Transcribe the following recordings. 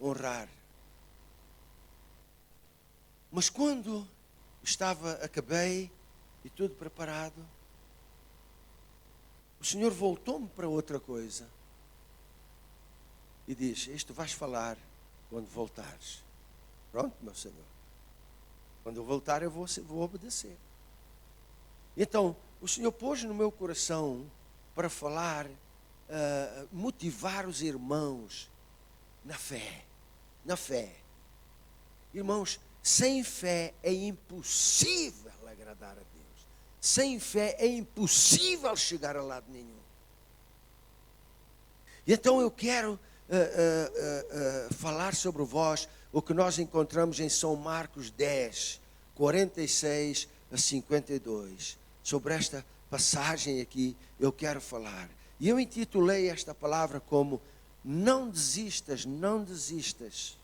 honrar. Mas quando acabei e tudo preparado, o Senhor voltou-me para outra coisa e diz: isto vais falar quando voltares. Pronto, meu Senhor. Quando eu voltar eu vou obedecer. Então, o Senhor pôs no meu coração para falar, motivar os irmãos na fé. Na fé. Irmãos, sem fé é impossível agradar a Deus. Sem fé é impossível chegar a lado nenhum. E então eu quero falar sobre vós o que nós encontramos em São Marcos 10, 46 a 52. Sobre esta passagem aqui eu quero falar. E eu intitulei esta palavra como: não desistas, não desistas,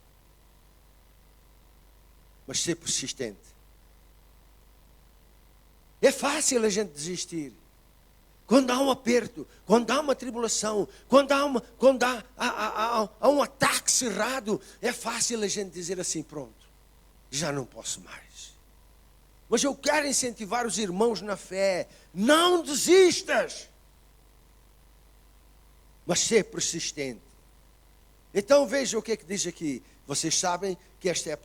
mas ser persistente. É fácil a gente desistir. Quando há um aperto, quando há uma tribulação, quando há um ataque cerrado, é fácil a gente dizer assim: pronto, já não posso mais. Mas eu quero incentivar os irmãos na fé: não desistas, mas ser persistente. Então veja o que é que diz aqui. Vocês sabem que esta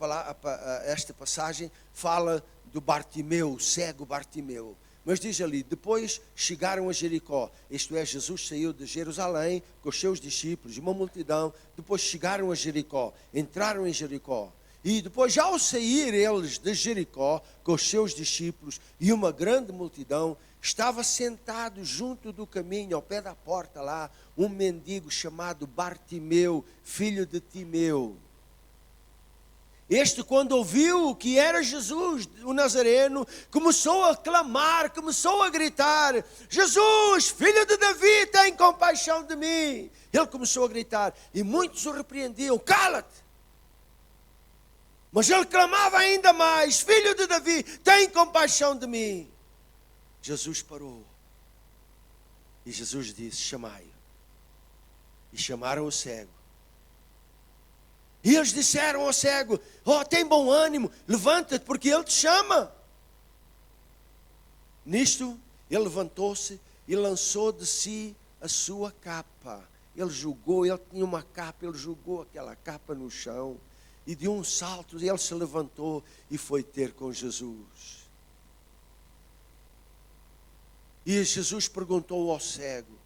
passagem fala do Bartimeu, o cego Bartimeu. Mas diz ali: depois chegaram a Jericó. Isto é, Jesus saiu de Jerusalém com os seus discípulos e uma multidão. Depois chegaram a Jericó, entraram em Jericó. E depois, ao sair eles de Jericó com os seus discípulos e uma grande multidão, estava sentado junto do caminho, ao pé da porta lá, um mendigo chamado Bartimeu, filho de Timeu. Este, quando ouviu que era Jesus, o Nazareno, começou a clamar, começou a gritar: Jesus, filho de Davi, tem compaixão de mim. Ele começou a gritar e muitos o repreendiam: cala-te. Mas ele clamava ainda mais: filho de Davi, tem compaixão de mim. Jesus parou e Jesus disse: chamai-o. E chamaram o cego. E eles disseram ao cego: oh, tem bom ânimo, levanta-te, porque ele te chama. Nisto, ele levantou-se e lançou de si a sua capa. Ele tinha uma capa, ele jogou aquela capa no chão. E de um salto, ele se levantou e foi ter com Jesus. E Jesus perguntou ao cego: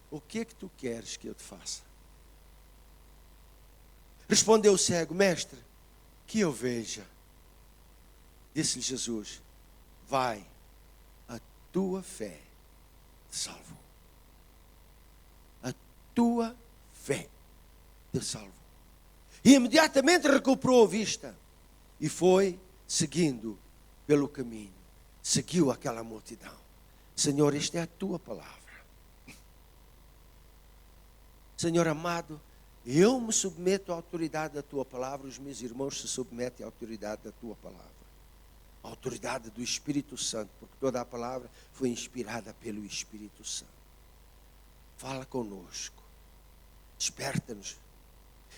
o que é que tu queres que eu te faça? Respondeu o cego: mestre, que eu veja. Disse-lhe Jesus: vai, a tua fé te salvou. A tua fé te salvou. E imediatamente recuperou a vista e foi seguindo pelo caminho. Seguiu aquela multidão. Senhor, esta é a tua palavra. Senhor amado, eu me submeto à autoridade da tua palavra, os meus irmãos se submetem à autoridade da tua palavra. A autoridade do Espírito Santo, porque toda a palavra foi inspirada pelo Espírito Santo. Fala conosco, desperta-nos.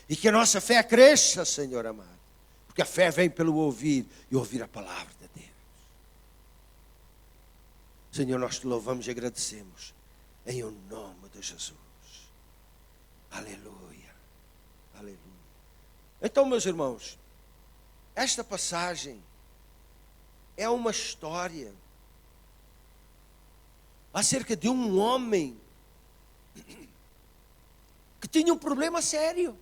E que a nossa fé cresça, Senhor amado. Porque a fé vem pelo ouvir e ouvir a palavra de Deus. Senhor, nós te louvamos e agradecemos em o nome de Jesus. Aleluia. Aleluia. Então, meus irmãos, esta passagem é uma história acerca de um homem que tinha um problema sério.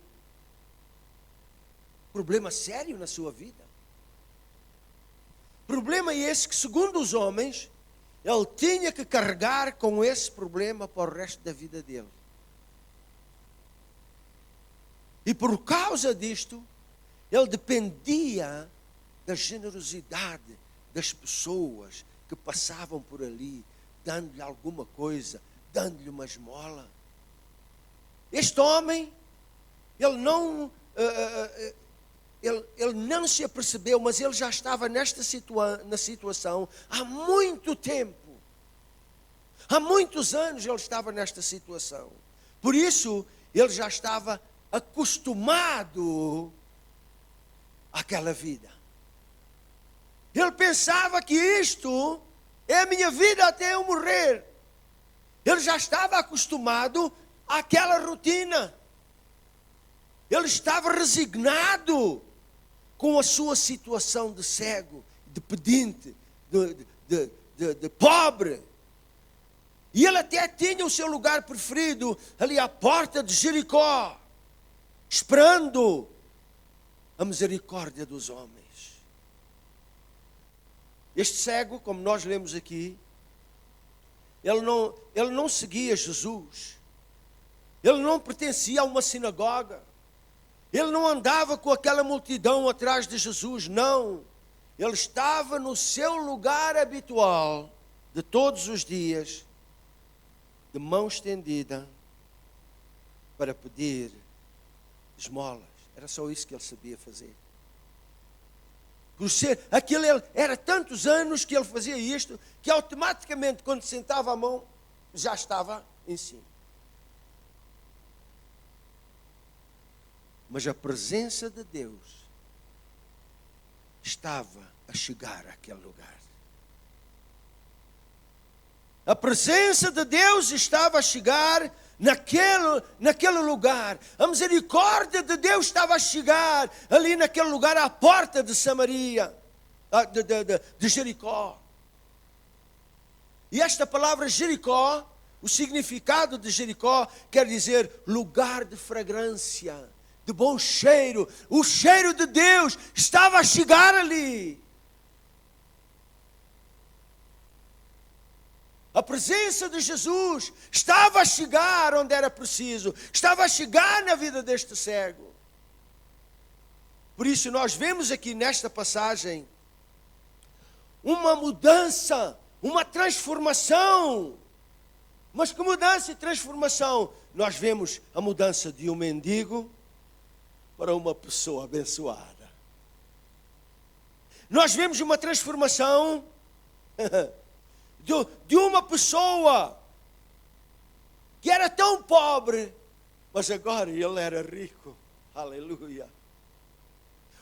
Problema sério na sua vida. Problema esse que, segundo os homens, ele tinha que carregar com esse problema para o resto da vida dele. E por causa disto, ele dependia da generosidade das pessoas que passavam por ali, dando-lhe alguma coisa, dando-lhe uma esmola. Este homem, ele não se apercebeu, mas ele já estava na situação há muito tempo. Há muitos anos ele estava nesta situação. Por isso, ele já estava acostumado àquela vida. Ele pensava que isto é a minha vida até eu morrer. Ele já estava acostumado àquela rotina. Ele estava resignado com a sua situação de cego, de pedinte, de pobre. E ele até tinha o seu lugar preferido ali à porta de Jericó, esperando a misericórdia dos homens. Este cego, como nós lemos aqui, ele não seguia Jesus. Ele não pertencia a uma sinagoga. Ele não andava com aquela multidão atrás de Jesus, não. Ele estava no seu lugar habitual de todos os dias, de mão estendida, para pedir esmolas. Era só isso que ele sabia fazer. Por ser, era tantos anos que ele fazia isto, que automaticamente, quando sentava a mão, já estava em cima. Mas a presença de Deus estava a chegar àquele lugar. A presença de Deus estava a chegar naquele lugar. A misericórdia de Deus estava a chegar ali naquele lugar, à porta de Samaria, de Jericó. E esta palavra Jericó, o significado de Jericó quer dizer lugar de fragrância, de bom cheiro. O cheiro de Deus estava a chegar ali. A presença de Jesus estava a chegar onde era preciso, estava a chegar na vida deste cego. Por isso nós vemos aqui nesta passagem uma mudança, uma transformação. Mas que mudança e transformação? Nós vemos a mudança de um mendigo para uma pessoa abençoada. Nós vemos uma transformação de uma pessoa que era tão pobre, mas agora ele era rico. Aleluia.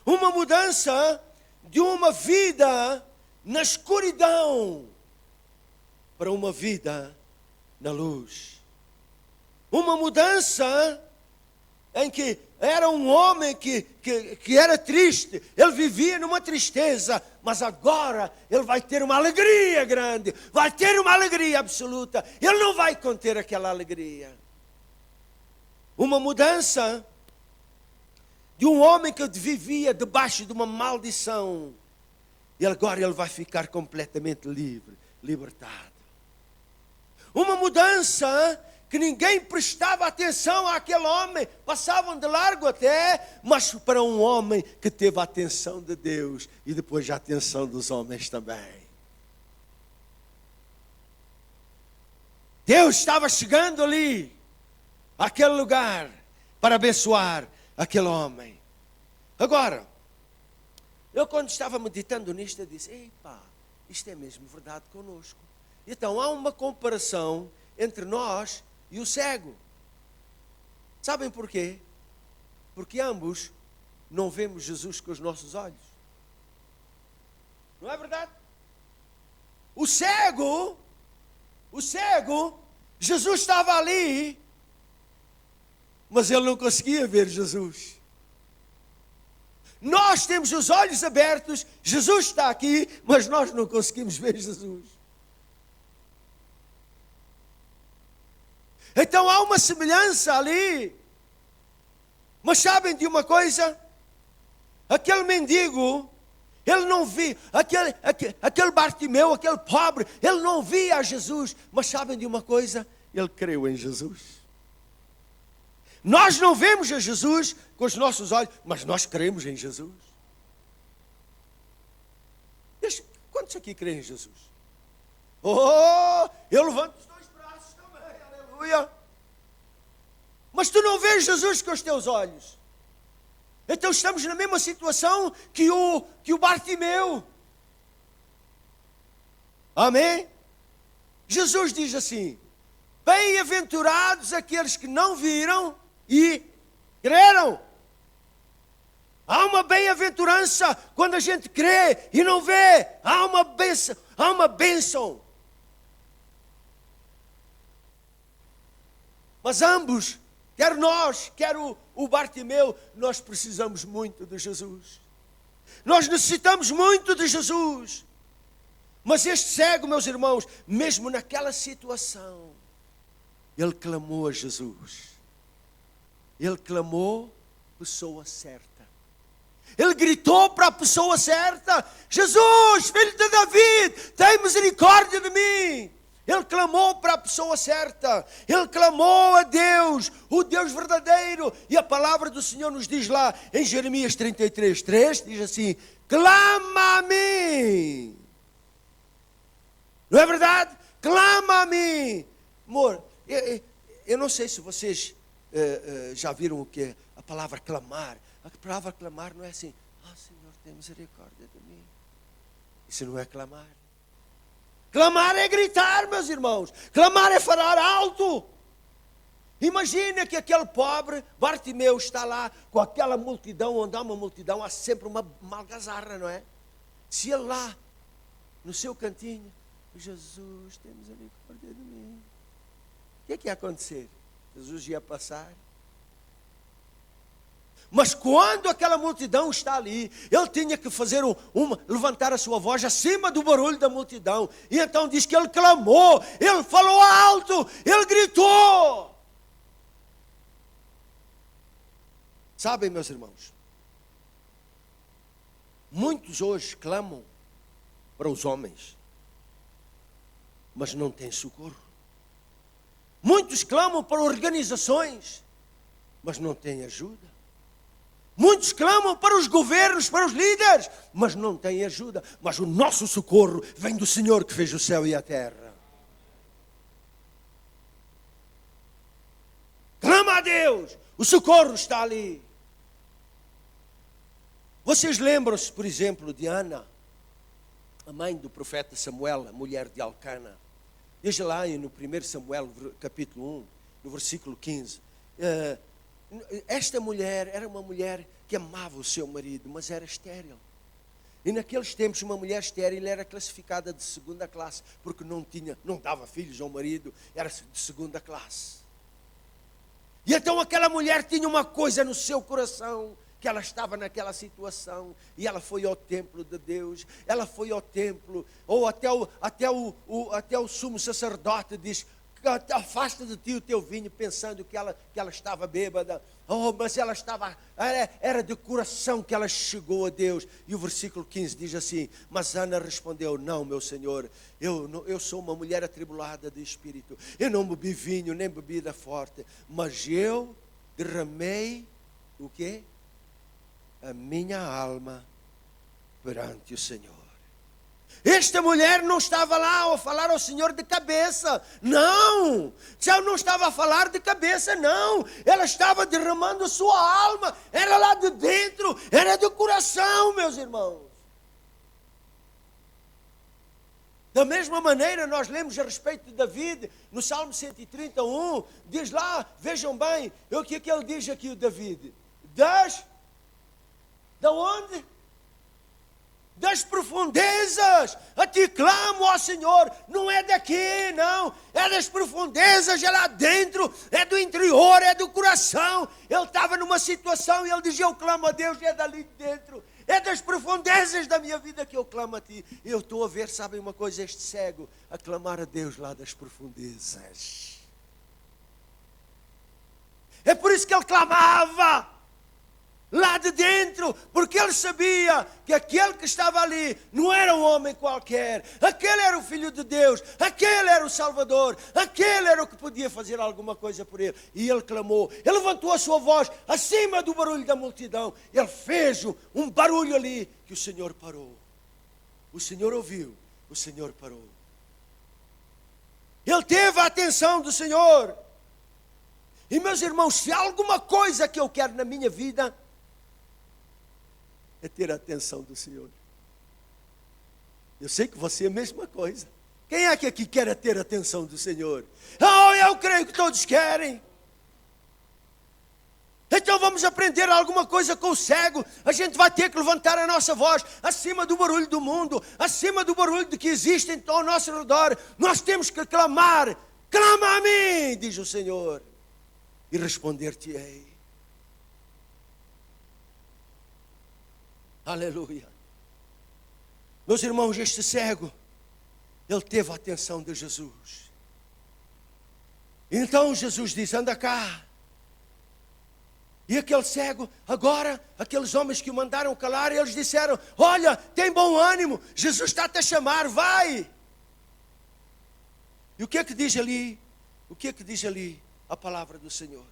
Uma mudança de uma vida na escuridão para uma vida na luz. Uma mudança em que era um homem que era triste, ele vivia numa tristeza, mas agora ele vai ter uma alegria grande, vai ter uma alegria absoluta, ele não vai conter aquela alegria. Uma mudança de um homem que vivia debaixo de uma maldição, e agora ele vai ficar completamente livre, libertado. Uma mudança que ninguém prestava atenção àquele homem, passavam de largo até, mas para um homem que teve a atenção de Deus e depois a atenção dos homens também. Deus estava chegando ali, àquele lugar, para abençoar aquele homem. Agora, eu quando estava meditando nisto, eu disse, epa, isto é mesmo verdade conosco. Então há uma comparação entre nós e o cego. Sabem porquê? Porque ambos não vemos Jesus com os nossos olhos. Não é verdade? O cego, Jesus estava ali, mas ele não conseguia ver Jesus. Nós temos os olhos abertos, Jesus está aqui, mas nós não conseguimos ver Jesus. Então há uma semelhança ali. Mas sabem de uma coisa? Aquele mendigo, ele não via, aquele Bartimeu, aquele pobre, ele não via a Jesus. Mas sabem de uma coisa? Ele creu em Jesus. Nós não vemos a Jesus com os nossos olhos, mas nós cremos em Jesus. Quantos aqui creem em Jesus? Oh, eu levanto os dois braços também, aleluia. Mas tu não vês Jesus com os teus olhos. Então estamos na mesma situação que o Bartimeu. Amém? Jesus diz assim, bem-aventurados aqueles que não viram e Creram? Há uma bem-aventurança quando a gente crê e não vê. Há uma bênção. Há uma bênção. Mas ambos, quer nós, quer o Bartimeu, nós precisamos muito de Jesus. Nós necessitamos muito de Jesus. Mas este cego, meus irmãos, mesmo naquela situação, ele clamou a Jesus. Ele clamou a pessoa certa. Ele gritou para a pessoa certa: Jesus, filho de David, tem misericórdia de mim. Ele clamou para a pessoa certa. Ele clamou a Deus, o Deus verdadeiro. E a palavra do Senhor nos diz lá em Jeremias 33:3, diz assim: clama a mim. Não é verdade? Clama a mim. Amor, eu não sei se vocês já viram o que é a palavra clamar. A palavra clamar não é assim: Senhor, tem misericórdia de mim. Isso não é clamar. Clamar é gritar, meus irmãos. Clamar é falar alto. Imagina que aquele pobre Bartimeu está lá com aquela multidão, onde há uma multidão, há sempre uma algazarra, não é? Se ele lá, no seu cantinho, Jesus, tem misericórdia de mim. O que ia acontecer? Jesus ia passar. Mas quando aquela multidão está ali, ele tinha que fazer levantar a sua voz acima do barulho da multidão. E então diz que ele clamou, ele falou alto, ele gritou. Sabem, meus irmãos, muitos hoje clamam para os homens, mas não têm socorro. Muitos clamam para organizações, mas não têm ajuda. Muitos clamam para os governos, para os líderes, mas não têm ajuda. Mas o nosso socorro vem do Senhor que fez o céu e a terra. Clama a Deus, o socorro está ali. Vocês lembram-se, por exemplo, de Ana, a mãe do profeta Samuel, a mulher de Elcana? Veja lá no 1 Samuel, capítulo 1, no versículo 15. Esta mulher era uma mulher que amava o seu marido, mas era estéril. E naqueles tempos uma mulher estéril era classificada de segunda classe, porque não dava filhos ao marido, era de segunda classe. E então aquela mulher tinha uma coisa no seu coração, que ela estava naquela situação, e ela foi ao templo de Deus, ela foi ao templo, ou até o sumo sacerdote diz: afasta de ti o teu vinho, pensando que ela estava bêbada. Mas ela estava, era de coração que ela chegou a Deus. E o versículo 15 diz assim: mas Ana respondeu: não, meu Senhor, eu sou uma mulher atribulada de espírito, eu não bebi vinho, nem bebida forte, mas eu derramei o quê? A minha alma perante o Senhor. Esta mulher não estava lá a falar ao Senhor de cabeça, não. Ela não estava a falar de cabeça, não. Ela estava derramando a sua alma, era lá de dentro, era do coração, meus irmãos. Da mesma maneira, nós lemos a respeito de David, no Salmo 131, diz lá, vejam bem, o que é que ele diz aqui, o David? Da onde? Das profundezas, a ti clamo, ó Senhor. Não é daqui, não, é das profundezas, é lá dentro, é do interior, é do coração. Ele estava numa situação e ele dizia: eu clamo a Deus, é dali dentro, é das profundezas da minha vida que eu clamo a ti. Eu estou a ver, sabem uma coisa, este cego a clamar a Deus lá das profundezas. É por isso que ele clamava lá de dentro, porque ele sabia que aquele que estava ali não era um homem qualquer, aquele era o Filho de Deus, aquele era o Salvador, aquele era o que podia fazer alguma coisa por ele. E ele clamou, ele levantou a sua voz acima do barulho da multidão, ele fez um barulho ali que o Senhor parou. O Senhor ouviu, o Senhor parou. Ele teve a atenção do Senhor. E meus irmãos, se há alguma coisa que eu quero na minha vida, é ter a atenção do Senhor. Eu sei que você é a mesma coisa. Quem é que aqui quer ter a atenção do Senhor? Eu creio que todos querem. Então vamos aprender alguma coisa com o cego. A gente vai ter que levantar a nossa voz acima do barulho do mundo, acima do barulho de que existe ao nosso redor. Nós temos que clamar. Clama a mim, diz o Senhor, e responder-te-ei. Aleluia. Meus irmãos, este cego, ele teve a atenção de Jesus. Então Jesus disse: anda cá. E aquele cego, agora, aqueles homens que o mandaram calar, eles disseram: olha, tem bom ânimo, Jesus está-te a chamar, vai. E o que é que diz ali? O que é que diz ali a palavra do Senhor?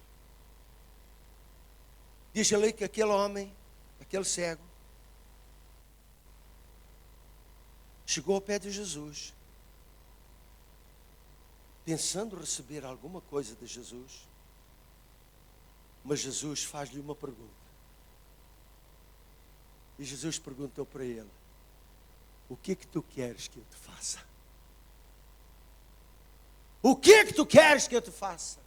Diz ali que aquele homem, aquele cego, chegou ao pé de Jesus, pensando receber alguma coisa de Jesus. Mas Jesus faz-lhe uma pergunta. E Jesus perguntou para ele: o que é que tu queres que eu te faça? O que é que tu queres que eu te faça?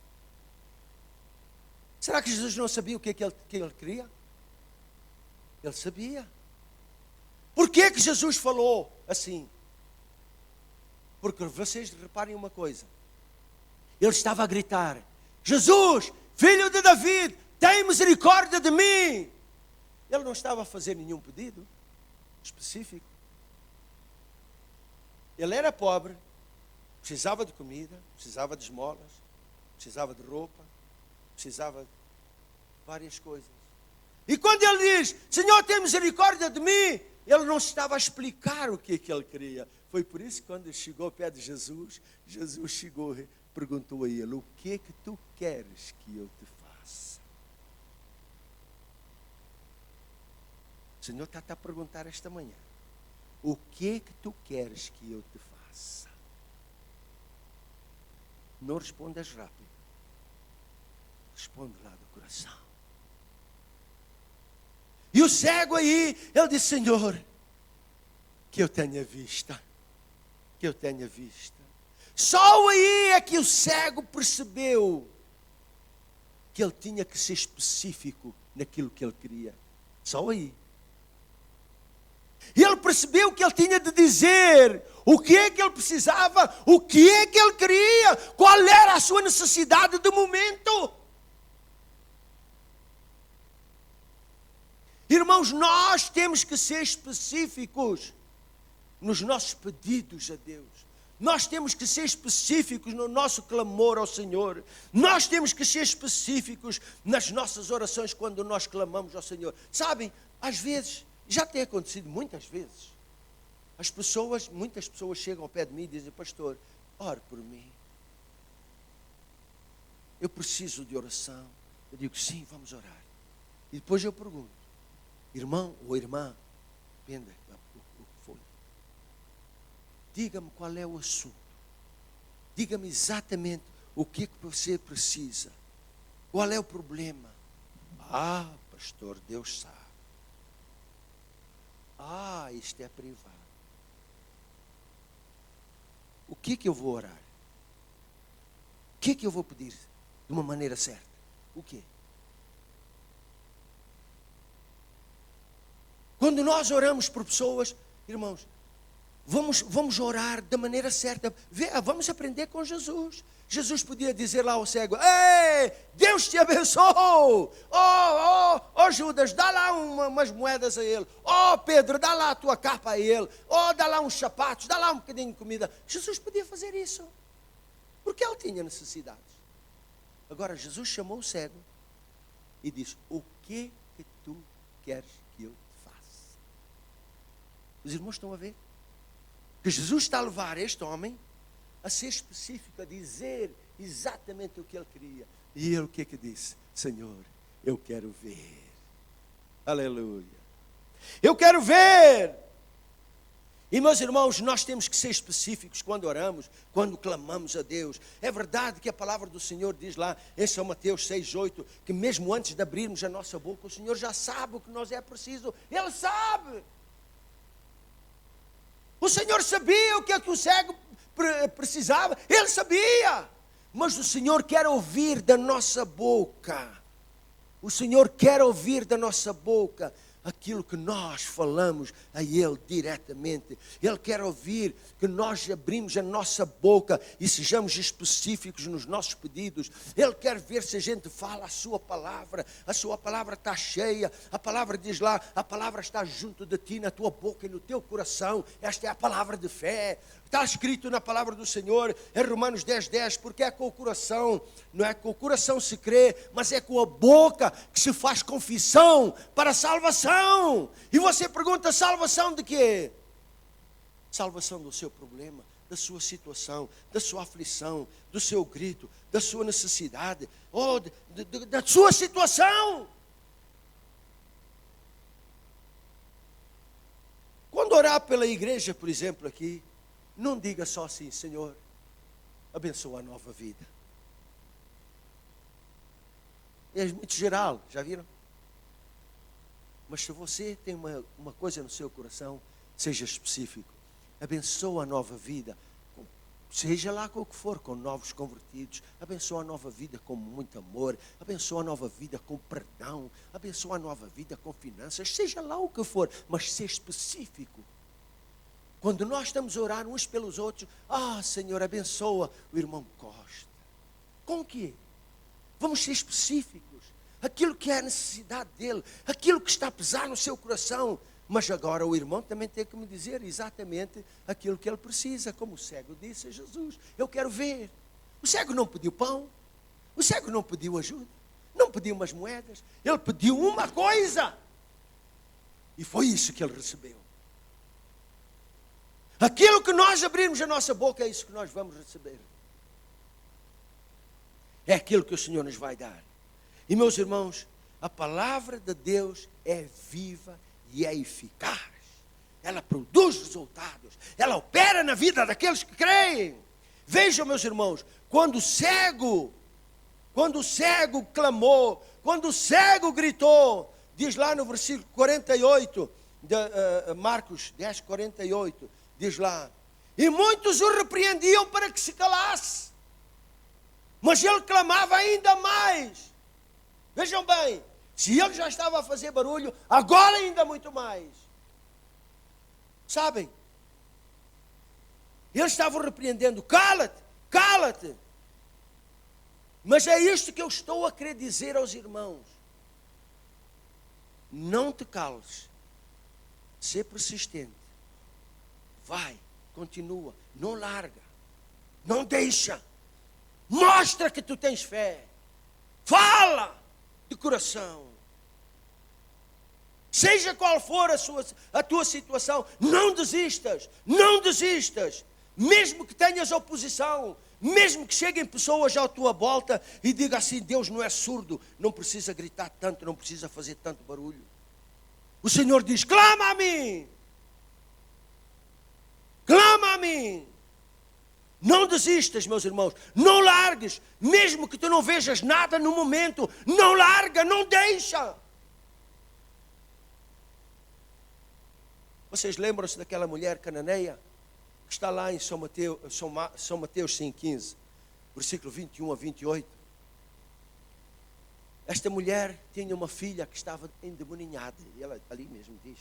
Será que Jesus não sabia o que é que ele queria? Ele sabia. Por que é que Jesus falou assim? Porque vocês reparem uma coisa. Ele estava a gritar: Jesus, Filho de Davi, tem misericórdia de mim. Ele não estava a fazer nenhum pedido específico. Ele era pobre, precisava de comida, precisava de esmolas, precisava de roupa, precisava de várias coisas. E quando ele diz: Senhor, tem misericórdia de mim, ele não estava a explicar o que é que ele queria. Foi por isso que quando chegou ao pé de Jesus, Jesus chegou e perguntou a ele: o que é que tu queres que eu te faça? O Senhor está a perguntar esta manhã: o que é que tu queres que eu te faça? Não respondas rápido. Responde lá do coração. E o cego aí, ele disse: Senhor, que eu tenha vista. Que eu tenha vista. Só aí é que o cego percebeu que ele tinha que ser específico naquilo que ele queria. Só aí. E ele percebeu que ele tinha de dizer o que é que ele precisava, o que é que ele queria, qual era a sua necessidade de momento. Irmãos, nós temos que ser específicos nos nossos pedidos a Deus. Nós temos que ser específicos no nosso clamor ao Senhor. Nós temos que ser específicos nas nossas orações quando nós clamamos ao Senhor. Sabem, às vezes, já tem acontecido muitas vezes, muitas pessoas chegam ao pé de mim e dizem: pastor, ore por mim. Eu preciso de oração. Eu digo: sim, vamos orar. E depois eu pergunto: irmão ou irmã, depende o que for, diga-me qual é o assunto. Diga-me exatamente o que é que você precisa. Qual é o problema? Ah, pastor, Deus sabe. Ah, isto é privado. O que é que eu vou orar? O que é que eu vou pedir de uma maneira certa? O quê? Quando nós oramos por pessoas, irmãos, vamos orar da maneira certa. Vamos aprender com Jesus. Jesus podia dizer lá ao cego: ei, Deus te abençoe. Oh, Judas, dá lá umas moedas a ele. Oh, Pedro, dá lá a tua capa a ele. Oh, dá lá uns sapatos, dá lá um bocadinho de comida. Jesus podia fazer isso, porque ele tinha necessidades. Agora, Jesus chamou o cego e disse: o que tu queres que eu te faça? Os irmãos estão a ver? Que Jesus está a levar este homem a ser específico, a dizer exatamente o que ele queria. E ele o que é que disse? Senhor, eu quero ver. Aleluia. Eu quero ver. E meus irmãos, nós temos que ser específicos quando oramos, quando clamamos a Deus. É verdade que a palavra do Senhor diz lá em São Mateus 6:8, que mesmo antes de abrirmos a nossa boca, o Senhor já sabe o que nós é preciso. Ele sabe. O Senhor sabia o que é que o cego precisava. Ele sabia. Mas o Senhor quer ouvir da nossa boca O Senhor quer ouvir da nossa boca aquilo que nós falamos a Ele diretamente. Ele quer ouvir que nós abrimos a nossa boca e sejamos específicos nos nossos pedidos. Ele quer ver se a gente fala a sua palavra está cheia, a palavra diz lá, a palavra está junto de ti, na tua boca e no teu coração. Esta é a palavra de fé. Está escrito na palavra do Senhor, em Romanos 10:10, porque é com o coração, não é com o coração se crê, mas é com a boca que se faz confissão para a salvação. E você pergunta, salvação de quê? Salvação do seu problema, da sua situação, da sua aflição, do seu grito, da sua necessidade, ou da sua situação. Quando orar pela igreja, por exemplo, aqui, não diga só assim, Senhor, abençoa a nova vida. É muito geral, já viram? Mas se você tem uma coisa no seu coração, seja específico. Abençoa a nova vida, seja lá com o que for, com novos convertidos. Abençoa a nova vida com muito amor. Abençoa a nova vida com perdão. Abençoa a nova vida com finanças. Seja lá o que for, mas seja específico. Quando nós estamos a orar uns pelos outros, Senhor, abençoa o irmão Costa. Com o quê? Vamos ser específicos. Aquilo que é a necessidade dele, aquilo que está a pesar no seu coração. Mas agora o irmão também tem que me dizer exatamente aquilo que ele precisa. Como o cego disse a Jesus, eu quero ver. O cego não pediu pão, o cego não pediu ajuda, não pediu umas moedas. Ele pediu uma coisa. E foi isso que ele recebeu. Aquilo que nós abrirmos a nossa boca, é isso que nós vamos receber. É aquilo que o Senhor nos vai dar. E meus irmãos, a palavra de Deus é viva e é eficaz. Ela produz resultados. Ela opera na vida daqueles que creem. Vejam, meus irmãos, quando o cego clamou, quando o cego gritou, diz lá no versículo 48, de Marcos 10, 48, diz lá, e muitos o repreendiam para que se calasse. Mas ele clamava ainda mais. Vejam bem, se ele já estava a fazer barulho, agora ainda muito mais. Sabem? Eles estavam repreendendo, cala-te, cala-te. Mas é isto que eu estou a querer dizer aos irmãos. Não te cales. Sê persistente. Vai, continua, não larga, não deixa. Mostra que tu tens fé. Fala de coração. Seja qual for a tua situação, não desistas, não desistas. Mesmo que tenhas oposição, mesmo que cheguem pessoas à tua volta e digam assim, Deus não é surdo, não precisa gritar tanto, não precisa fazer tanto barulho. O Senhor diz, clama a mim. Clama a mim. Não desistas, meus irmãos. Não largues. Mesmo que tu não vejas nada no momento. Não larga, não deixa. Vocês lembram-se daquela mulher cananeia? Que está lá em São Mateus 5,15. Versículo 21 a 28. Esta mulher tinha uma filha que estava endemoninhada. E ela ali mesmo diz.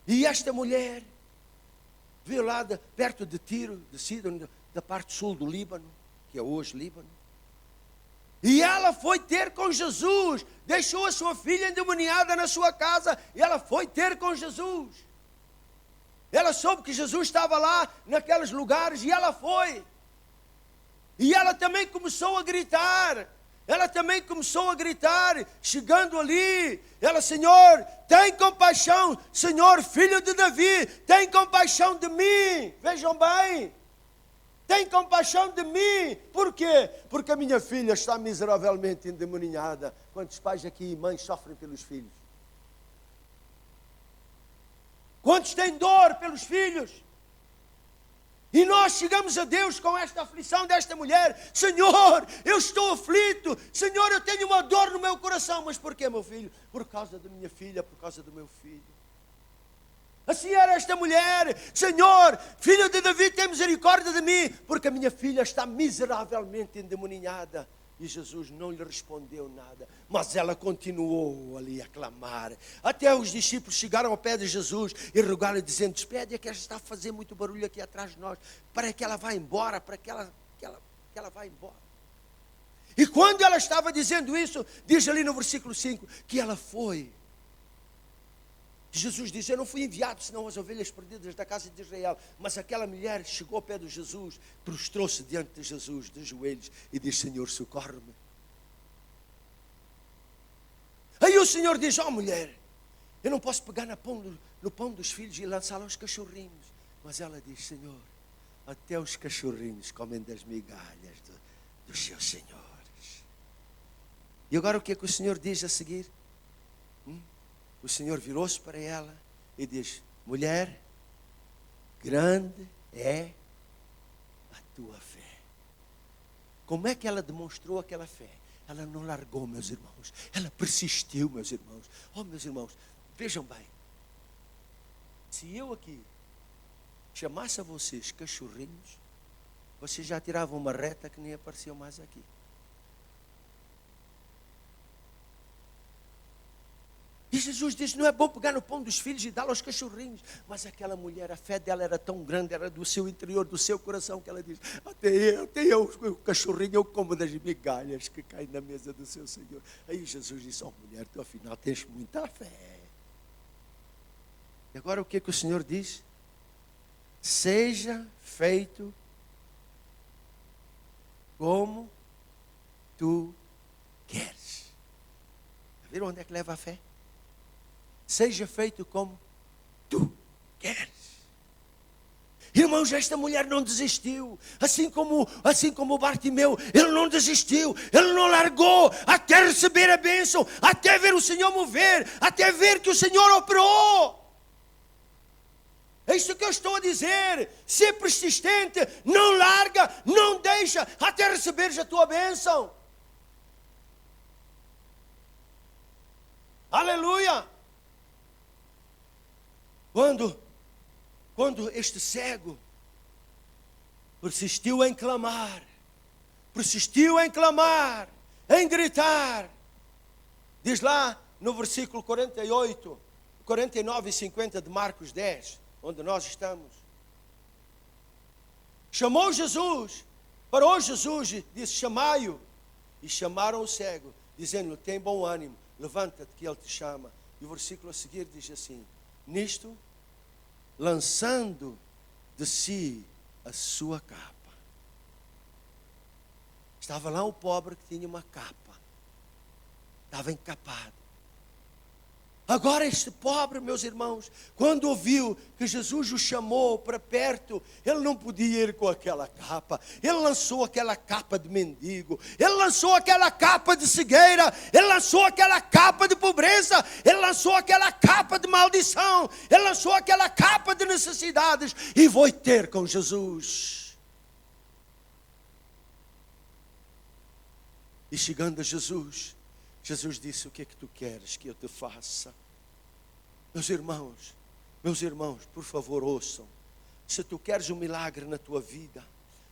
E esta mulher veio lá perto de Tiro, de Sidon, da parte sul do Líbano, que é hoje Líbano. E ela foi ter com Jesus. Deixou a sua filha endemoniada na sua casa. E ela foi ter com Jesus. Ela soube que Jesus estava lá, naqueles lugares, e ela foi. E ela também começou a gritar. Ela também começou a gritar, chegando ali. Ela, Senhor, tem compaixão. Senhor, filho de Davi, tem compaixão de mim. Vejam bem. Tem compaixão de mim. Por quê? Porque a minha filha está miseravelmente endemoniada. Quantos pais aqui e mães sofrem pelos filhos? Quantos têm dor pelos filhos? E nós chegamos a Deus com esta aflição desta mulher. Senhor, eu estou aflito. Senhor, eu tenho uma dor no meu coração. Mas por quê, meu filho? Por causa da minha filha, por causa do meu filho. Assim era esta mulher. Senhor, filho de Davi, tem misericórdia de mim, porque a minha filha está miseravelmente endemoniada. E Jesus não lhe respondeu nada, mas ela continuou ali a clamar. Até os discípulos chegaram ao pé de Jesus e rogaram, dizendo: despede, é que ela está a fazer muito barulho aqui atrás de nós, para que ela vá embora, para que ela vá embora. E quando ela estava dizendo isso, diz ali no versículo 5, que ela foi. Jesus disse: eu não fui enviado senão as ovelhas perdidas da casa de Israel. Mas aquela mulher chegou ao pé de Jesus, prostrou-se diante de Jesus, de joelhos, e disse: Senhor, socorre-me. Aí o Senhor diz: ó mulher, eu não posso pegar no pão dos filhos e lançá-lo aos cachorrinhos. Mas ela diz: Senhor, até os cachorrinhos comem das migalhas dos seus senhores. E agora o que é que o Senhor diz a seguir? O Senhor virou-se para ela e diz: mulher, grande é a tua fé. Como é que ela demonstrou aquela fé? Ela não largou, meus irmãos. Ela persistiu, meus irmãos. Oh, meus irmãos, vejam bem. Se eu aqui chamasse a vocês cachorrinhos, vocês já tiravam uma reta que nem apareciam mais aqui. E Jesus disse: não é bom pegar no pão dos filhos e dá-lo aos cachorrinhos. Mas aquela mulher, a fé dela era tão grande, era do seu interior, do seu coração, que ela diz: até eu, o cachorrinho, eu como das migalhas que caem na mesa do seu Senhor. Aí Jesus disse: ó mulher, tu afinal tens muita fé. E agora o que o Senhor diz? Seja feito como tu queres. Viram onde é que leva a fé? Seja feito como tu queres. Irmãos, esta mulher não desistiu. Assim como o Bartimeu, ele não desistiu. Ele não largou até receber a bênção, até ver o Senhor mover, até ver que o Senhor operou. É isso que eu estou a dizer. Ser persistente, não larga, não deixa até receberes a tua bênção. Aleluia! Quando este cego persistiu em clamar, em gritar, diz lá no versículo 48, 49 e 50 de Marcos 10, onde nós estamos, chamou Jesus, parou Jesus e disse: chamai-o. E chamaram o cego, dizendo-lhe: tem bom ânimo, levanta-te que ele te chama. E o versículo a seguir diz assim: nisto, lançando de si a sua capa. Estava lá o pobre que tinha uma capa, estava encapado. Agora este pobre, meus irmãos, quando ouviu que Jesus o chamou para perto, ele não podia ir com aquela capa. Ele lançou aquela capa de mendigo, ele lançou aquela capa de cegueira, ele lançou aquela capa de pobreza, ele lançou aquela capa de maldição, ele lançou aquela capa de necessidades e foi ter com Jesus. E chegando a Jesus, Jesus disse: o que é que tu queres que eu te faça? Meus irmãos, por favor, ouçam. Se tu queres um milagre na tua vida,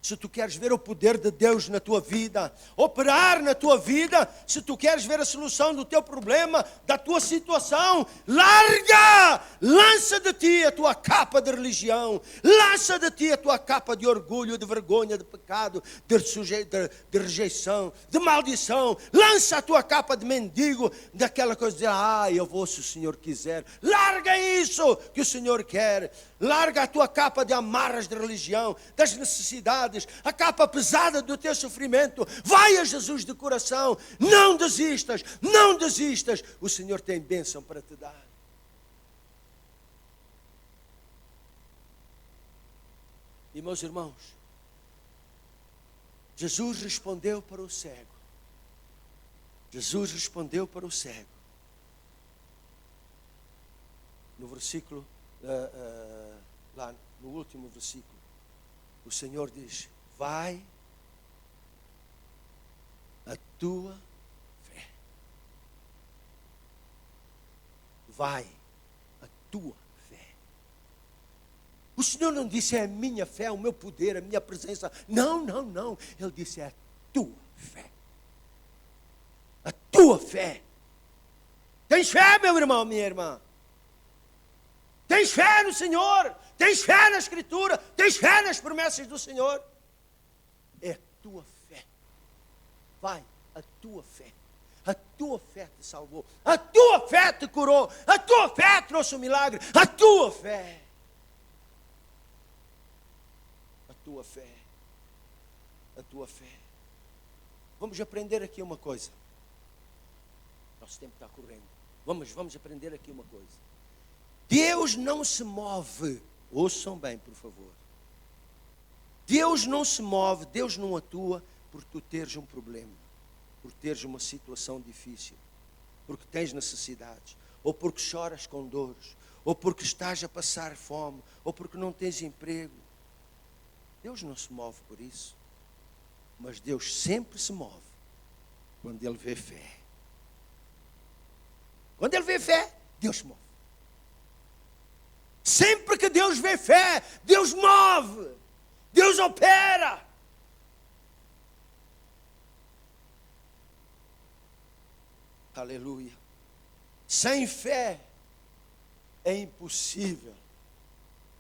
se tu queres ver o poder de Deus na tua vida, operar na tua vida, se tu queres ver a solução do teu problema, da tua situação, lança de ti a tua capa de religião, lança de ti a tua capa de orgulho, de vergonha, de pecado, de rejeição, de maldição, lança a tua capa de mendigo, daquela coisa de eu vou se o Senhor quiser. Larga isso que o Senhor quer. Larga a tua capa de amarras de religião, das necessidades, a capa pesada do teu sofrimento. Vai a Jesus de coração. Não desistas, não desistas. O Senhor tem bênção para te dar. E meus irmãos, Jesus respondeu para o cego. Jesus respondeu para o cego. No versículo lá no último versículo, o Senhor diz: vai a tua fé. Vai a tua fé. O Senhor não disse: é a minha fé, o meu poder, a minha presença. Não. Ele disse: é a tua fé. tua fé. Tens fé, meu irmão, minha irmã? Tens fé no Senhor? Tens fé na Escritura? Tens fé nas promessas do Senhor? É a tua fé. Vai, a tua fé. A tua fé te salvou. A tua fé te curou. A tua fé trouxe um milagre. A tua fé. A tua fé. A tua fé. Vamos aprender aqui uma coisa. Nosso tempo está correndo. Vamos aprender aqui uma coisa. Deus não se move. Ouçam bem, por favor. Deus não se move, Deus não atua por tu teres um problema, por teres uma situação difícil, porque tens necessidades, ou porque choras com dores, ou porque estás a passar fome, ou porque não tens emprego. Deus não se move por isso. Mas Deus sempre se move quando Ele vê fé. Quando Ele vê fé, Deus se move. Sempre que Deus vê fé, Deus move. Deus opera. Aleluia. Sem fé é impossível.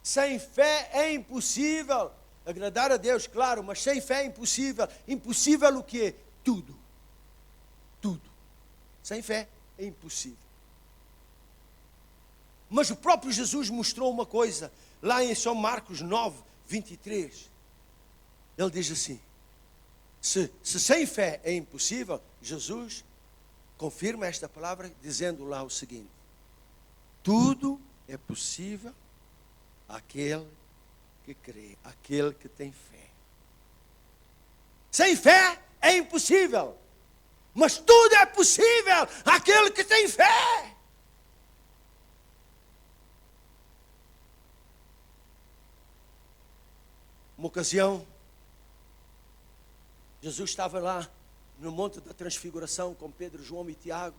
Sem fé é impossível agradar a Deus, claro, mas sem fé é impossível. Impossível o quê? Tudo. Tudo. Sem fé é impossível. Mas o próprio Jesus mostrou uma coisa, lá em São Marcos 9, 23. Ele diz assim, se sem fé é impossível, Jesus confirma esta palavra dizendo lá o seguinte: tudo é possível àquele que crê, àquele que tem fé. Sem fé é impossível, mas tudo é possível àquele que tem fé. Uma ocasião, Jesus estava lá no Monte da Transfiguração com Pedro, João e Tiago,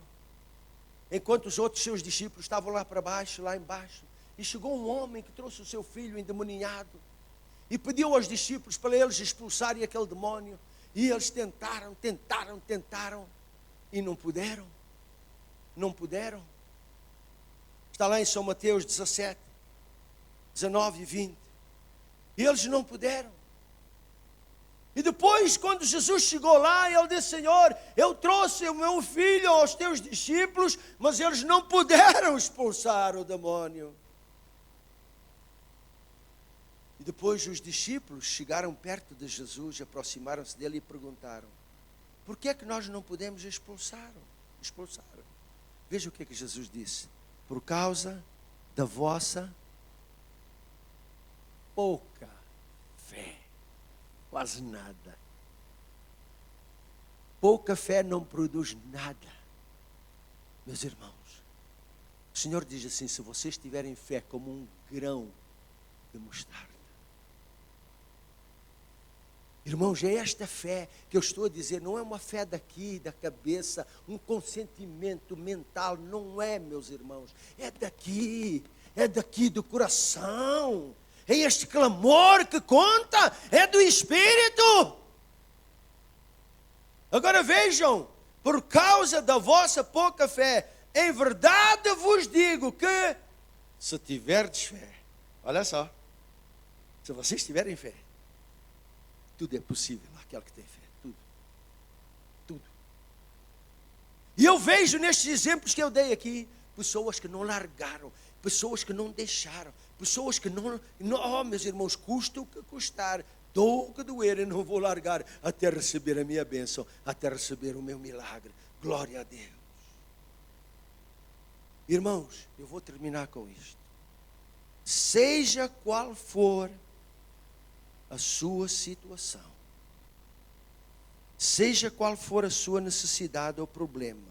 enquanto os outros seus discípulos estavam lá para baixo, lá embaixo, e chegou um homem que trouxe o seu filho endemoniado e pediu aos discípulos para eles expulsarem aquele demónio, e eles tentaram e não puderam. Está lá em São Mateus 17, 19 e 20. E eles não puderam. E depois, quando Jesus chegou lá, ele disse: Senhor, eu trouxe o meu filho aos teus discípulos, mas eles não puderam expulsar o demónio. E depois os discípulos chegaram perto de Jesus, aproximaram-se dele e perguntaram: por que é que nós não podemos expulsar? Veja o que é que Jesus disse: por causa da vossa pouca fé. Quase nada. Pouca fé não produz nada. Meus irmãos, o Senhor diz assim: se vocês tiverem fé como um grão de mostarda. Irmãos, é esta fé que eu estou a dizer, não é uma fé daqui, da cabeça, um consentimento mental, não é, meus irmãos, é daqui do coração. É este clamor que conta, é do Espírito. Agora vejam, por causa da vossa pouca fé, em verdade vos digo que, se tiverdes fé, olha só, se vocês tiverem fé, tudo é possível àquele que tem fé, tudo. E eu vejo nestes exemplos que eu dei aqui, pessoas que não largaram, pessoas que não deixaram, pessoas que não, oh meus irmãos, custa o que custar, dou o que doer, eu não vou largar até receber a minha bênção, até receber o meu milagre. Glória a Deus. Irmãos, eu vou terminar com isto. Seja qual for a sua situação, seja qual for a sua necessidade ou problema,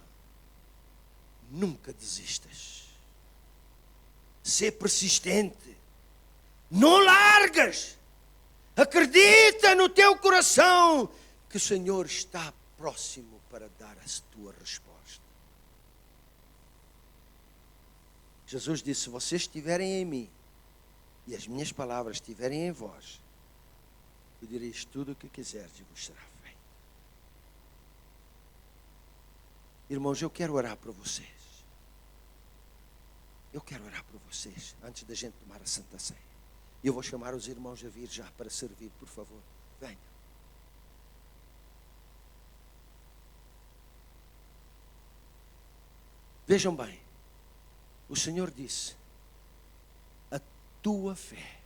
nunca desistas. Ser persistente. Não largas. Acredita no teu coração que o Senhor está próximo para dar a tua resposta. Jesus disse: se vocês estiverem em mim e as minhas palavras estiverem em vós, pedireis tudo o que quiserdes e vos será feito. Irmãos, eu quero orar por vocês. Eu quero orar por vocês, antes da gente tomar a Santa Ceia. E eu vou chamar os irmãos a vir já para servir, por favor. Venham. Vejam bem, o Senhor disse, a tua fé.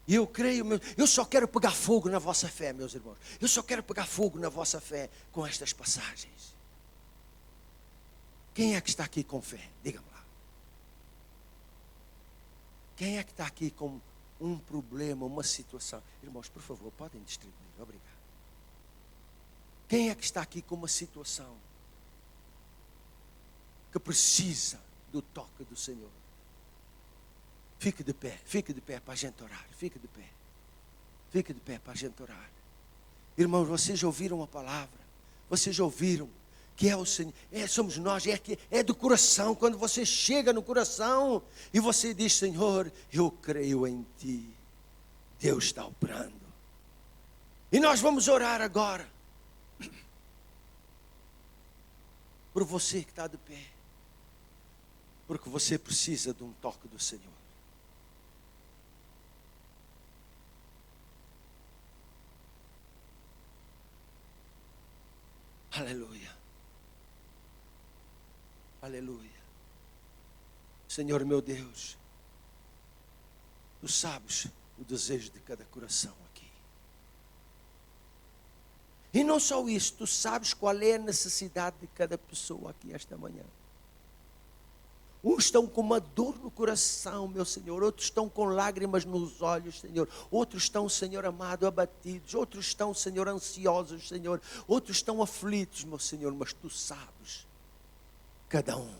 E eu creio, eu só quero pegar fogo na vossa fé, meus irmãos. Eu só quero pegar fogo na vossa fé com estas passagens. Quem é que está aqui com fé? Diga-me lá. Quem é que está aqui com um problema, uma situação? Irmãos, por favor, podem distribuir. Obrigado. Quem é que está aqui com uma situação que precisa do toque do Senhor? Fique de pé para a gente orar. Fique de pé para a gente orar. Irmãos, vocês ouviram a palavra? Vocês ouviram que é o Senhor? Somos nós, é do coração. Quando você chega no coração e você diz, Senhor, eu creio em Ti. Deus está operando. E nós vamos orar agora por você que está de pé. Porque você precisa de um toque do Senhor. Aleluia. Aleluia. Senhor meu Deus, Tu sabes o desejo de cada coração aqui. E não só isso, Tu sabes qual é a necessidade de cada pessoa aqui esta manhã. Uns estão com uma dor no coração, meu Senhor. Outros estão com lágrimas nos olhos, Senhor. Outros estão, Senhor amado, abatidos. Outros estão, Senhor, ansiosos, Senhor. Outros estão aflitos, meu Senhor. Mas Tu sabes cada um.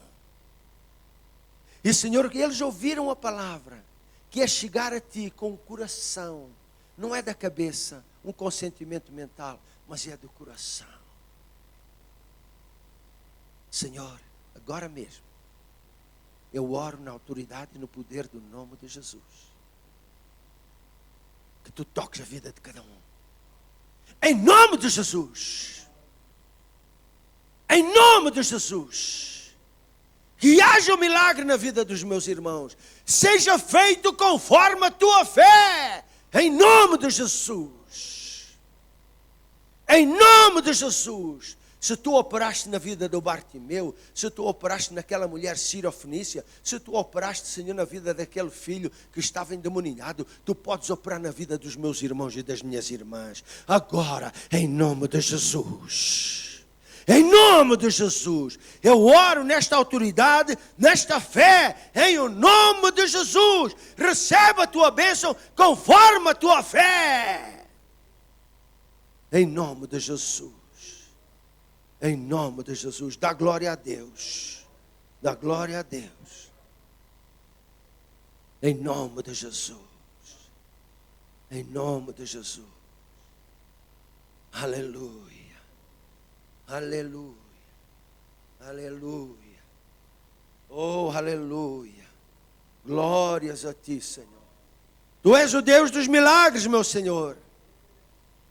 E, Senhor, que eles ouviram a palavra, que é chegar a Ti com o coração. Não é da cabeça, um consentimento mental, mas é do coração. Senhor, agora mesmo, eu oro na autoridade e no poder do nome de Jesus. Que Tu toques a vida de cada um. Em nome de Jesus. Em nome de Jesus. Que haja um milagre na vida dos meus irmãos. Seja feito conforme a Tua fé. Em nome de Jesus. Em nome de Jesus. Se Tu operaste na vida do Bartimeu, se Tu operaste naquela mulher Sirofenícia, se Tu operaste, Senhor, na vida daquele filho que estava endemoniado, Tu podes operar na vida dos meus irmãos e das minhas irmãs. Agora, em nome de Jesus. Em nome de Jesus. Eu oro nesta autoridade, nesta fé, em o nome de Jesus. Receba a Tua bênção conforme a Tua fé. Em nome de Jesus. Em nome de Jesus, dá glória a Deus. Dá glória a Deus. Em nome de Jesus. Em nome de Jesus. Aleluia. Aleluia. Aleluia. Oh, aleluia. Glórias a Ti, Senhor. Tu és o Deus dos milagres, meu Senhor.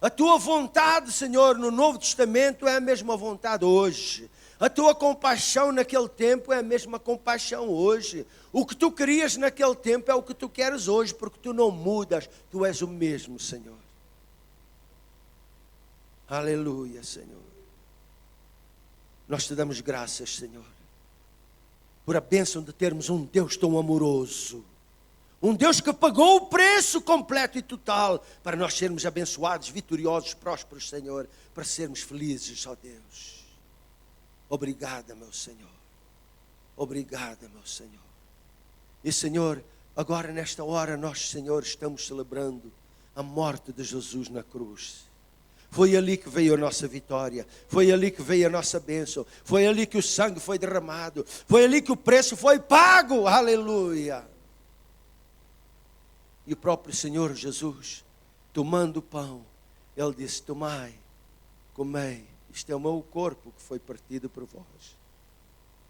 A Tua vontade, Senhor, no Novo Testamento é a mesma vontade hoje. A Tua compaixão naquele tempo é a mesma compaixão hoje. O que Tu querias naquele tempo é o que Tu queres hoje, porque Tu não mudas. Tu és o mesmo, Senhor. Aleluia, Senhor. Nós Te damos graças, Senhor, por a bênção de termos um Deus tão amoroso. Um Deus que pagou o preço completo e total para nós sermos abençoados, vitoriosos, prósperos, Senhor, para sermos felizes, ó Deus. Obrigada, meu Senhor. Obrigada, meu Senhor. E, Senhor, agora nesta hora nós, Senhor, estamos celebrando a morte de Jesus na cruz. Foi ali que veio a nossa vitória. Foi ali que veio a nossa bênção. Foi ali que o sangue foi derramado. Foi ali que o preço foi pago. Aleluia. E o próprio Senhor Jesus, tomando o pão, Ele disse, tomai, comei, isto é o meu corpo que foi partido por vós.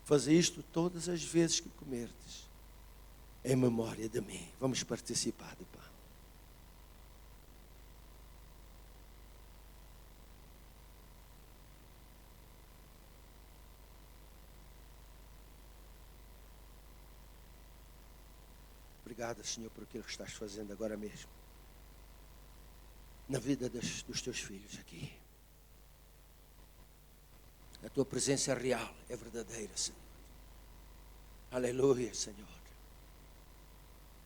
Fazei isto todas as vezes que comerdes, em memória de mim. Vamos participar do pão. obrigado, Senhor, por aquilo que estás fazendo agora mesmo na vida dos teus filhos aqui. A tua presença é real, é verdadeira, Senhor. Aleluia, Senhor.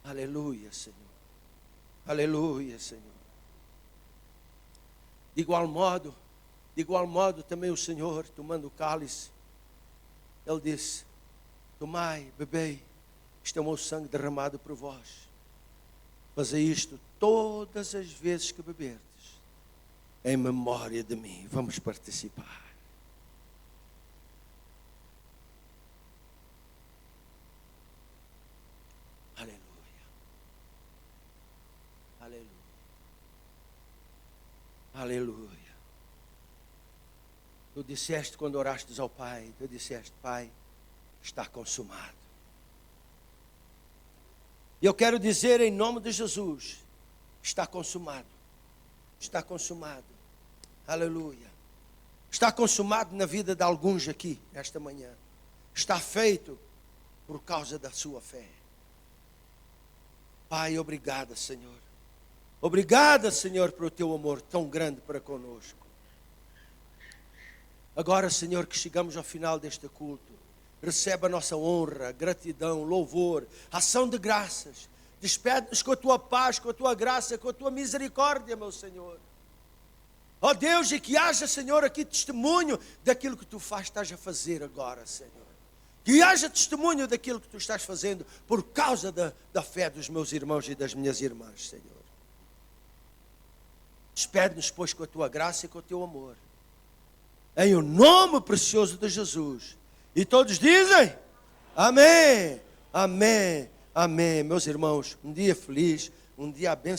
Aleluia, Senhor. Aleluia, Senhor. De igual modo também o Senhor, tomando o cálice, Ele disse: tomai, bebei, isto é o meu sangue derramado por vós. Fazei isto todas as vezes que beberdes, em memória de mim. Vamos participar. Aleluia. Aleluia. Aleluia. Tu disseste quando orastes ao Pai, tu disseste: Pai, está consumado. E eu quero dizer em nome de Jesus: está consumado. Está consumado. Aleluia. Está consumado na vida de alguns aqui, esta manhã. Está feito por causa da sua fé. Pai, obrigada, Senhor. Obrigada, Senhor, por o teu amor tão grande para conosco. Agora, Senhor, que chegamos ao final deste culto, recebe a nossa honra, gratidão, louvor, ação de graças. Despede-nos com a tua paz, com a tua graça, com a tua misericórdia, meu Senhor. Ó Deus, e que haja, Senhor, aqui testemunho daquilo que tu estás a fazer agora, Senhor. Que haja testemunho daquilo que tu estás fazendo por causa da fé dos meus irmãos e das minhas irmãs, Senhor. Despede-nos, pois, com a tua graça e com o teu amor. Em o nome precioso de Jesus. E todos dizem: amém, amém, amém. Meus irmãos, um dia feliz, um dia abençoado.